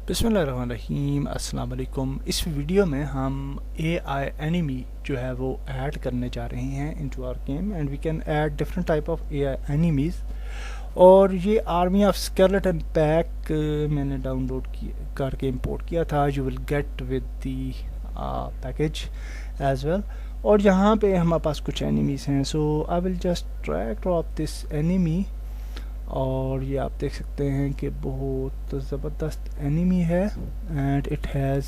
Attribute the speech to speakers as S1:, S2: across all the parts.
S1: बिस्मिल्लाहिर्रहमानिर्रहीम अस्सलाम वालेकुम। इस वीडियो में हम AI एनिमी जो है वो ऐड करने जा रहे हैं into our game and we can add different type of AI enemies. और ये आर्मी ऑफ स्केलेटन पैक मैंने डाउनलोड करके इंपोर्ट किया था। You will get with the package as well. और यहाँ पे हमारे पास कुछ एनिमीज़ हैं, so I will just drag drop this enemy. और ये आप देख सकते हैं कि बहुत ज़बरदस्त एनिमी है and it has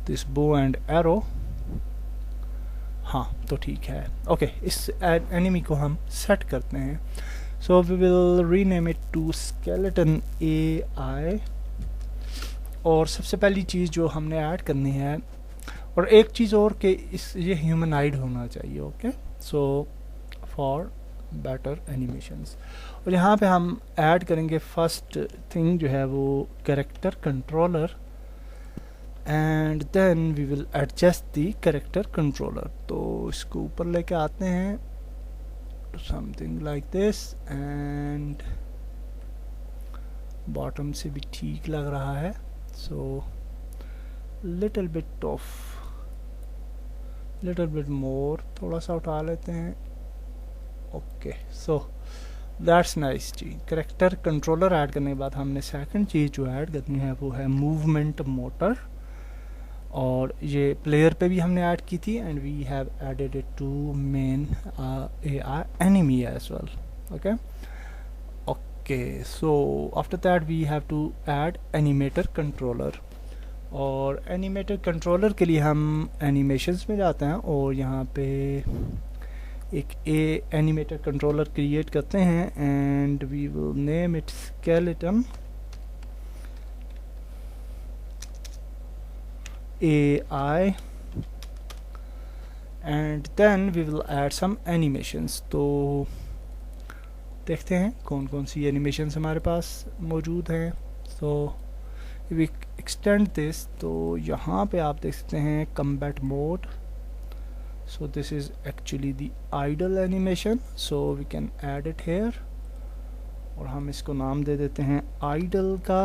S1: this bow and arrow. हाँ तो ठीक है, ओके इस एनिमी को हम सेट करते हैं। So we will rename it to skeleton AI। और सबसे पहली चीज़ जो हमने ऐड करनी है, और एक चीज़ और कि ये ह्यूमनाइड होना चाहिए। Okay, so for better animations. और यहाँ पे हम ऐड करेंगे फर्स्ट थिंग जो है वो character controller and then we will adjust the character controller. तो इसको ऊपर लेके आते हैं something like this and bottom से भी ठीक लग रहा है। सो लिटिल बिट मोर, थोड़ा सा उठा लेते हैं। ओके सो दैट्स नाइस जी। कैरेक्टर कंट्रोलर ऐड करने के बाद हमने सेकंड चीज़ जो ऐड करनी है वो है मूवमेंट मोटर। और ये प्लेयर पे भी हमने ऐड की थी and we have added it to main AI enemy as well. Okay so after that we have to add animator controller. और एनिमेटर कंट्रोलर के लिए हम एनिमेशंस में जाते हैं और यहाँ पे एक एनिमेटर कंट्रोलर क्रिएट करते हैं and we will name it skeleton AI and then we will add some animations. तो देखते हैं कौन कौन सी एनिमेशंस हमारे पास मौजूद हैं। सो वी एक्सटेंड दिस, तो यहाँ पे आप देख सकते हैं combat mode. So this is actually the idle animation, so we can add it here। और हम इसको नाम दे देते हैं idle का,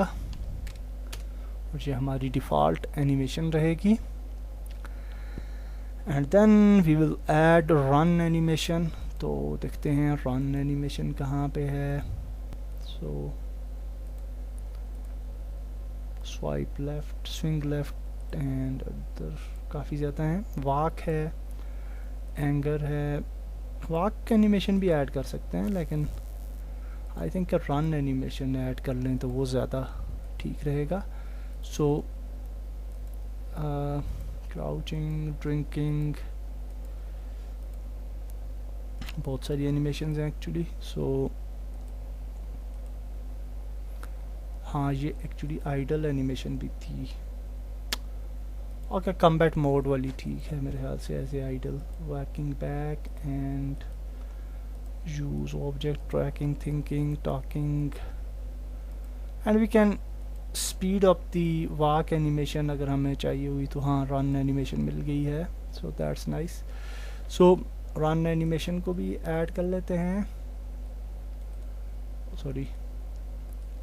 S1: और ये हमारी डिफ़ॉल्ट एनिमेशन रहेगी। and then we will add run animation। तो देखते हैं run animation कहाँ पे है। so swipe left, swing left and other काफ़ी ज़्यादा हैं। walk है, एंगर है, वॉक एनिमेशन भी ऐड कर सकते हैं, लेकिन I think run animation add कर लें तो वो ज़्यादा ठीक रहेगा। सो क्राउचिंग, ड्रिंकिंग, बहुत सारी एनिमेशन हैं एक्चुअली। सो हाँ ये एक्चुअली आइडल एनिमेशन भी थी। ओके कम्बैट मोड वाली ठीक है मेरे ख्याल से, as a idle. Working back and use object tracking, thinking, talking and we can speed up the walk animation अगर हमें चाहिए हुई तो। हाँ रन एनिमेशन मिल गई है, सो that's nice. So run animation को भी ऐड कर लेते हैं, सॉरी।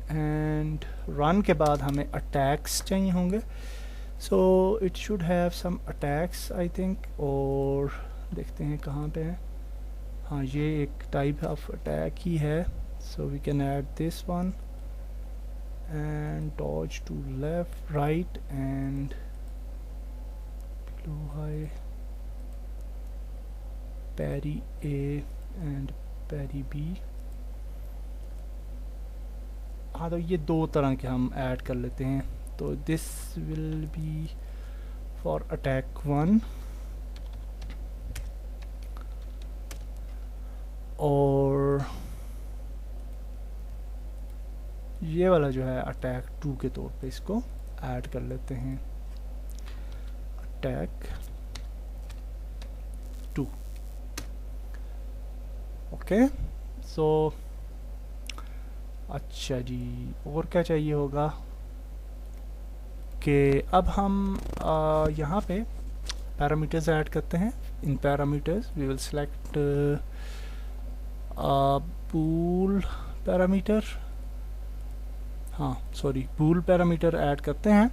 S1: एंड रन के बाद हमें अटैक्स चाहिए होंगे, so it should have some attacks I think। और देखते हैं कहाँ पे है। हाँ ये एक टाइप ऑफ अटैक ही है, so we can add this one and dodge to left, right and below high, parry A and parry B। हाँ तो ये दो तरह के हम ऐड कर लेते हैं। तो this will be for attack 1 और ये वाला जो है अटैक 2 के तौर पे इसको ऐड कर लेते हैं, अटैक 2। ओके सो अच्छा जी, और क्या चाहिए होगा कि अब हम यहाँ पे पैरामीटर्स ऐड करते हैं। In parameters we will select pool parameter. हाँ सॉरी बूल पैरामीटर ऐड करते हैं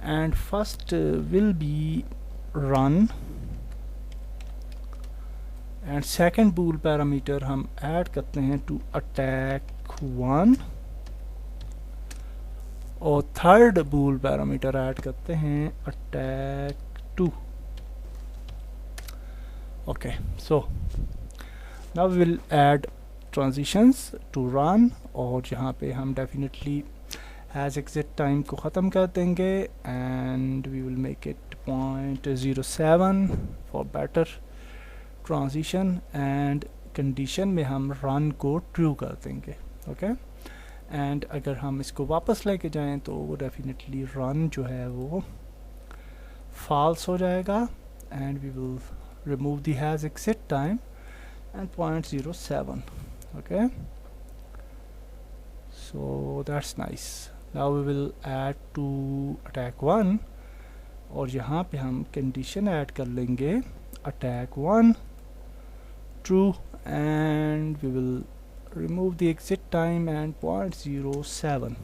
S1: and first will be run and second bool parameter हम ऐड करते हैं टू अटैक 1 और थर्ड बूल पैरामीटर ऐड करते हैं attack 2. Okay so now we will add transitions to run और यहाँ पे हम डेफिनेटली हैज़ एग्जिट टाइम को ख़त्म कर देंगे and we will make it 0.07 for better transition and condition में हम रन को ट्रू कर देंगे. ओके एंड अगर हम इसको वापस लेके जाएं तो वो डेफिनेटली रन जो है वो फॉल्स हो जाएगा and we will remove the has exit time and 0.07. okay so that's nice. now we will add to attack 1 और यहाँ पे हम कंडीशन ऐड कर लेंगे attack 1 true and we will remove the exit time and 0.07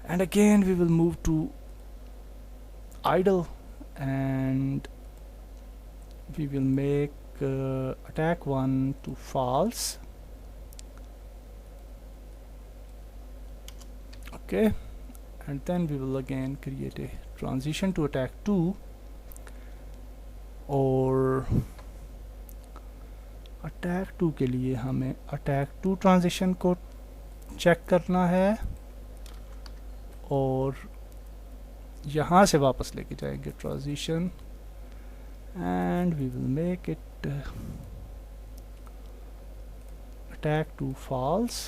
S1: and again we will move to idle and we will make attack 1 to false. Okay and then we will again create a transition to attack 2 और attack 2 के लिए हमें attack 2 transition को check करना है और यहाँ से वापस लेके जाएंगे transition and we will make it attack to false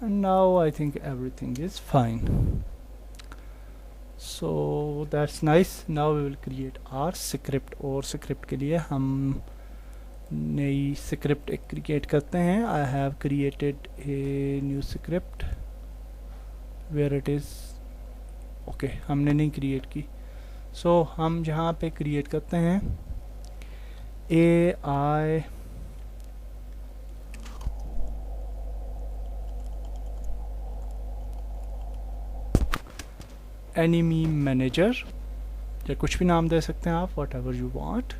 S1: and now I think everything is fine. So that's nice. Now we will create our script और script के लिए हम नई script एक create करते हैं. I have created a new script where it is okay हमने नहीं create की. So हम जहाँ पे create करते हैं AI एनिमी मैनेजर या कुछ भी नाम दे सकते हैं आप whatever you want.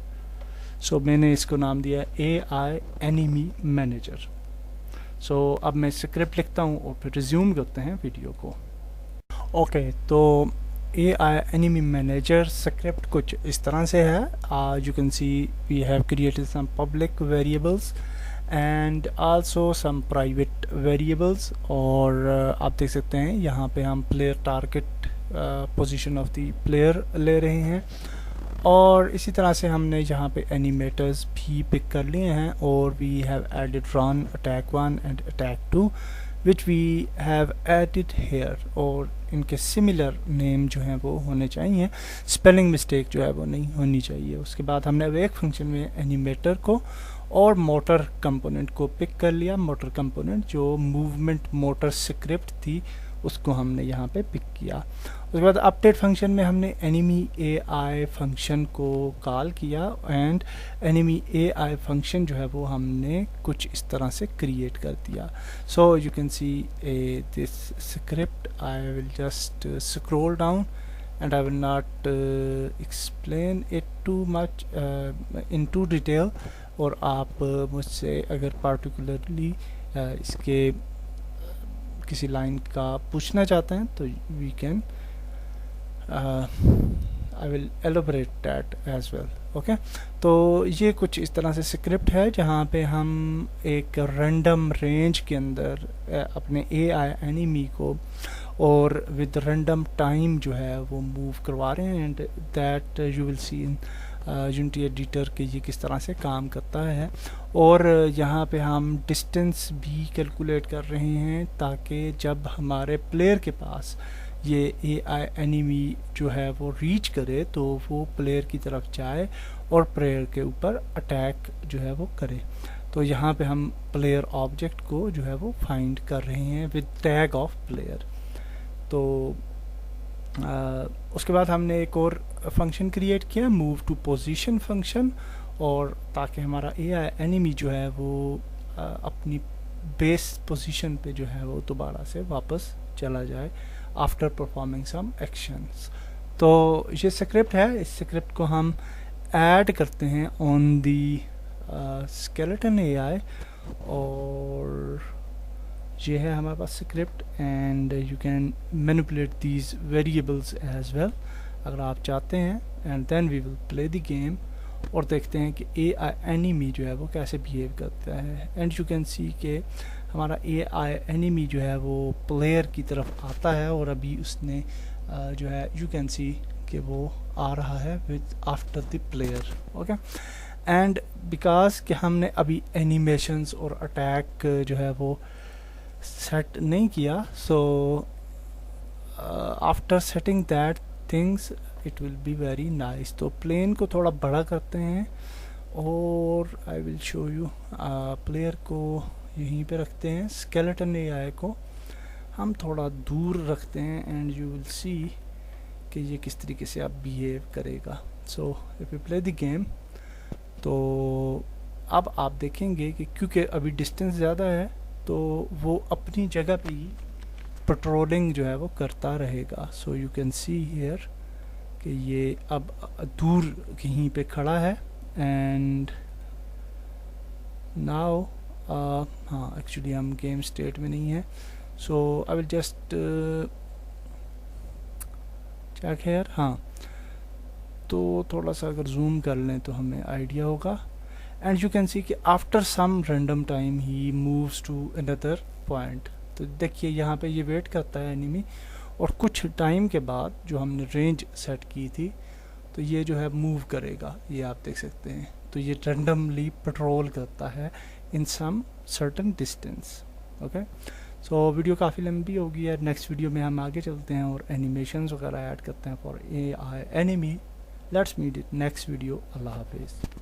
S1: सो मैंने इसको नाम दिया AI एनिमी मैनेजर. सो अब मैं स्क्रिप्ट लिखता हूँ और फिर रिज्यूम करते हैं वीडियो को. ओके तो AI enemy manager script कुछ इस तरह से है. You can see we have created some public variables and also some private variables और आप देख सकते हैं यहाँ पे हम player target position of the player ले रहे हैं और इसी तरह से हमने यहाँ पे animators भी पिक कर लिए हैं और we have added run, attack 1 and attack 2 which we have added here और इनके सिमिलर नेम जो हैं वो होने चाहिए. स्पेलिंग मिस्टेक जो है वो नहीं होनी चाहिए. उसके बाद हमने अब एक फंक्शन में एनिमेटर को और मोटर कंपोनेंट को पिक कर लिया. मोटर कंपोनेंट जो मूवमेंट मोटर स्क्रिप्ट थी उसको हमने यहाँ पे पिक किया. उसके बाद अपडेट फंक्शन में हमने एनिमी AI फंक्शन को कॉल किया एंड एनिमी AI फंक्शन जो है वो हमने कुछ इस तरह से क्रिएट कर दिया. सो you can see this script. I will just scroll down and I will not explain it too much in too detail. और आप मुझसे अगर particularly इसके किसी लाइन का पूछना चाहते हैं तो we can I will elaborate that as well. Okay तो ये कुछ इस तरह से स्क्रिप्ट है जहाँ पे हम एक रैंडम रेंज के अंदर अपने AI एनिमी को और विद रैंडम टाइम जो है वो मूव करवा रहे हैं and that you will see in unity editor के ये किस तरह से काम करता है. और यहाँ पे हम डिस्टेंस भी कैलकुलेट कर रहे हैं ताकि जब हमारे प्लेयर के पास ये AI एनिमी जो है वो रीच करे तो वो प्लेयर की तरफ जाए और प्लेयर के ऊपर अटैक जो है वो करे. तो यहाँ पे हम प्लेयर ऑब्जेक्ट को जो है वो फाइंड कर रहे हैं विद टैग ऑफ प्लेयर. तो उसके बाद हमने एक और फंक्शन क्रिएट किया मूव टू पोजीशन फंक्शन और ताकि हमारा AI एनिमी जो है वो अपनी बेस पोजीशन पे जो है वो दोबारा से वापस चला जाए आफ्टर परफॉर्मिंग सम एक्शंस। तो ये स्क्रिप्ट है, इस स्क्रिप्ट को हम ऐड करते हैं ऑन दी स्केलेटन एआई, और ये है हमारे पास script, and you can manipulate these variables as well अगर आप चाहते हैं। And then we will play the game और देखते हैं कि एआई एनिमी जो है वो कैसे बिहेव करता है। एंड यू कैन सी कि हमारा एआई एनिमी जो है वो प्लेयर की तरफ आता है, और अभी उसने जो है यू कैन सी कि वो आ रहा है with after the player. Okay, and because कि हमने अभी एनिमेशंस और अटैक जो है वो सेट नहीं किया, so after setting that things it will be very nice. तो प्लेन को थोड़ा बड़ा करते हैं और I will show you, player को यहीं पे रखते हैं, स्केलेटन एआई को हम थोड़ा दूर रखते हैं, एंड यू विल सी कि ये किस तरीके से अब बिहेव करेगा। So if you play the game, तो अब आप देखेंगे कि क्योंकि अभी डिस्टेंस ज़्यादा है तो वो अपनी जगह पे ही पेट्रोलिंग जो है वो करता रहेगा। So you can see here कि ये अब दूर कहीं पे खड़ा है, एंड नाउ हाँ एक्चुअली हम गेम स्टेट में नहीं है, so I will just check here. हाँ, तो थोड़ा सा अगर जूम कर लें तो हमें आइडिया होगा, एंड यू कैन सी कि after some random time he moves to another point. तो देखिए यहाँ पे ये वेट करता है एनिमी, और कुछ टाइम के बाद जो हमने रेंज सेट की थी तो ये जो है मूव करेगा, ये आप देख सकते हैं। तो ये रैंडमली पेट्रोल करता है in some certain distance. Okay, so video काफ़ी लंबी होगी है, नेक्स्ट वीडियो में हम आगे चलते हैं और एनिमेशंस वगैरह ऐड करते हैं for AI enemy. Let's meet it next video. Allah हाफिज़।